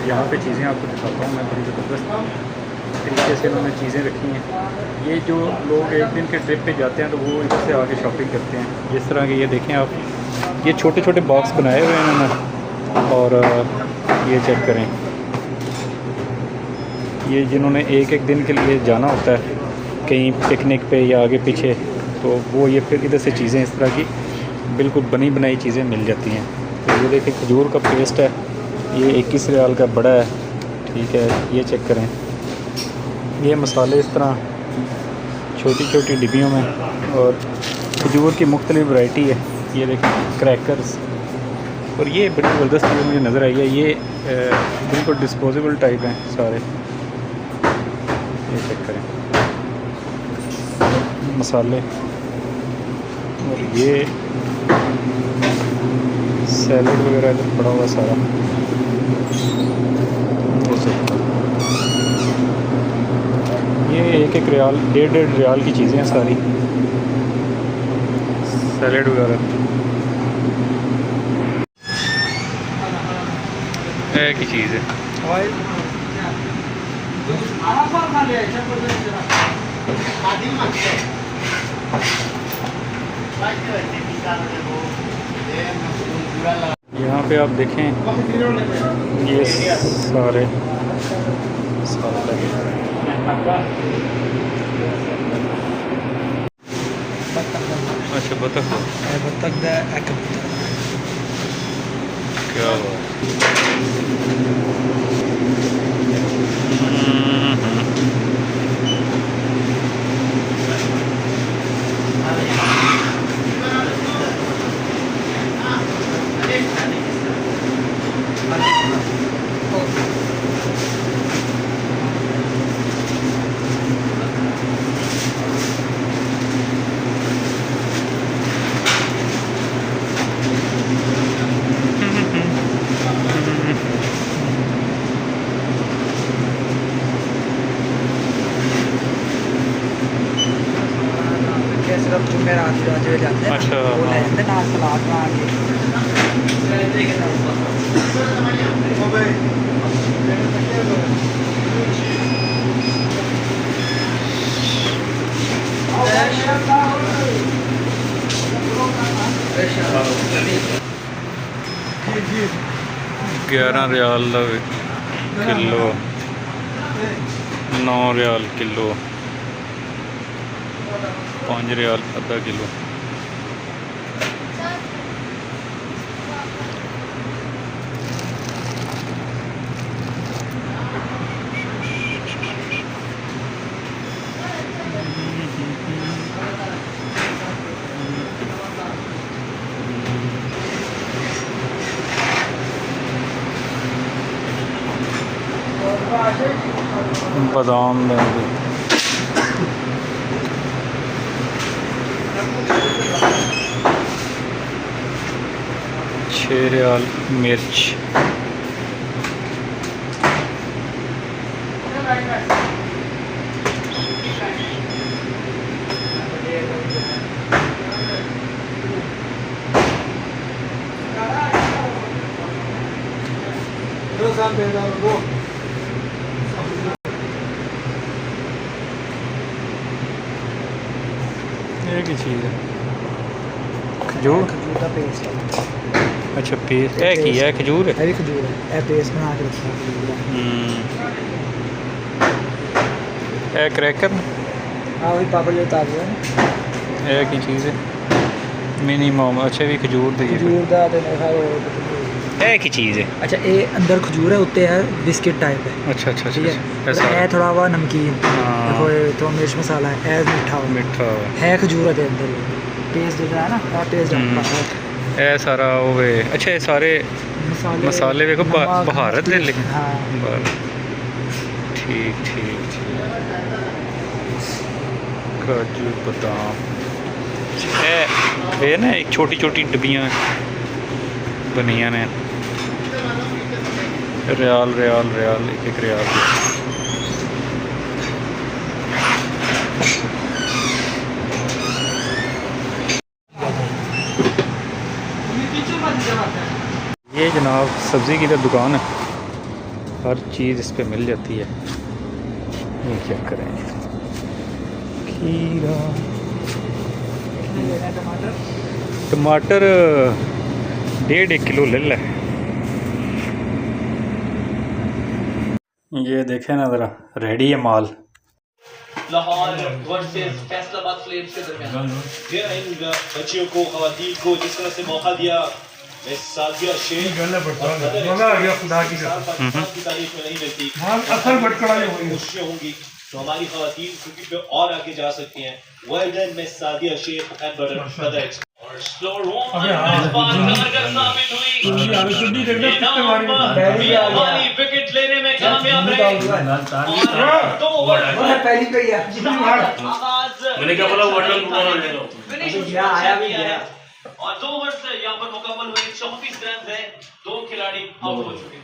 यहाँ पे चीज़ें आपको दिखाता हूँ मैं, बड़ी ज़बरदस्त तरीके से इन्होंने चीज़ें रखी हैं। ये जो लोग एक दिन के ट्रिप पे जाते हैं तो वो इधर से आके शॉपिंग करते हैं। जिस तरह के ये देखें आप, ये छोटे छोटे बॉक्स बनाए हुए हैं इन्होंने, और ये चेक करें, ये जिन्होंने एक एक दिन के लिए जाना होता है कहीं पिकनिक पे या आगे पीछे, तो वो ये फिर इधर से चीज़ें इस तरह की बिल्कुल बनी बनाई चीज़ें मिल जाती हैं। तो ये देखें खजूर का पेस्ट है, ये 21 रियाल का बड़ा है, ठीक है। ये चेक करें, ये मसाले इस तरह छोटी छोटी डिब्बियों में, और खजूर की मुख्तलिफ वैरायटी है। ये देखें क्रैकर्स, और ये बड़ी ज़बरदस्त चीज़ मुझे नज़र आई है, ये बिल्कुल डिस्पोजेबल टाइप हैं सारे। ये चेक करें मसाले, और ये सैलड वगैरह इधर पड़ा हुआ सारा। ये एक एक रियाल, डेढ़ रियाल की चीज़ें हैं सारी, सैलड वगैरह। एक ही चीज़ है। यहाँ पे आप देखें ये सारे अच्छा बतख क्या सिर्फ जुमेरात जाते हैं, अच्छा वो ले जाते हैं नाल सलाद बना के। 11 रियाल किलो, 9 रियाल किलो, 5 रियाल आधा किलो। बादाम लेंगे, छः रियाल मिर्च, एक ही चीज़ है। खजूर का पेस्ट है। अच्छा पेस्ट है कि है खजूर है, खजूर है, पेस्ट बना के रखा है। क्रैकर हाँ वही पापड़ जो उतार है एक ही चीज़ है मिनिमम। अच्छा भी खजूर दी खजूर का एक ही चीज़ है। अच्छा ये अंदर खजूर है, उत्ते है बिस्किट टाइप है। अच्छा अच्छा ठीक अच्छा, है, है थोड़ा हुआ नमकीन, हाँ। तो मिर्च मसाला है मीठा मिठा है, खजूर है अंदर, टेस्ट जो है ना और टेस्ट है सारा वो। अच्छा ये सारे मसाले देखो भारत दे लिखे। हाँ ठीक ठीक ठीक। काजू बादाम है ना, एक छोटी छोटी डब्बियाँ बनिया ने, रियाल रियाल रियाल एक रियाल की। ये जनाब सब्ज़ी की तो दुकान है, हर चीज़ इस पे मिल जाती है। ये क्या करें, खीरा, टमाटर 1.5 किलो ले ले। ये देखें ना ज़रा, रेडी है माल। लाहौर वर्सेस फैसलाबाद फ्लेम्स के दरमियान ये इन बच्चियों को, खवातीन को जिस तरह से मौका दिया, मैं सादिया शेख मजा आ गया खुदा की कसम। पाकिस्तान की तारीफ में नहीं मिलती। असल भटकड़ा ही होगी। कोशिशें होंगी तो हमारी खवातीन क्रिकेट में और आगे जा सकती हैं। Well done miss Sadia Shaikh and brother. और स्लो रोम इस बार कारगर साबित हुई। हमारी विकेट लेने में कामयाब रहे। और 2 ओवर पहली पे ही है। आगाज मैंने क्या बोला, वर्ल्ड फिनिश आया भी गया। और 2 ओवर से यहाँ पर मुकम्मल हुए। 34 रन है, 2 खिलाड़ी आउट हो चुके।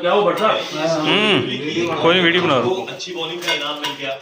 क्या हो बड़ा कोई वीडियो बना रहा हूँ। अच्छी बॉलिंग का इनाम मिल गया।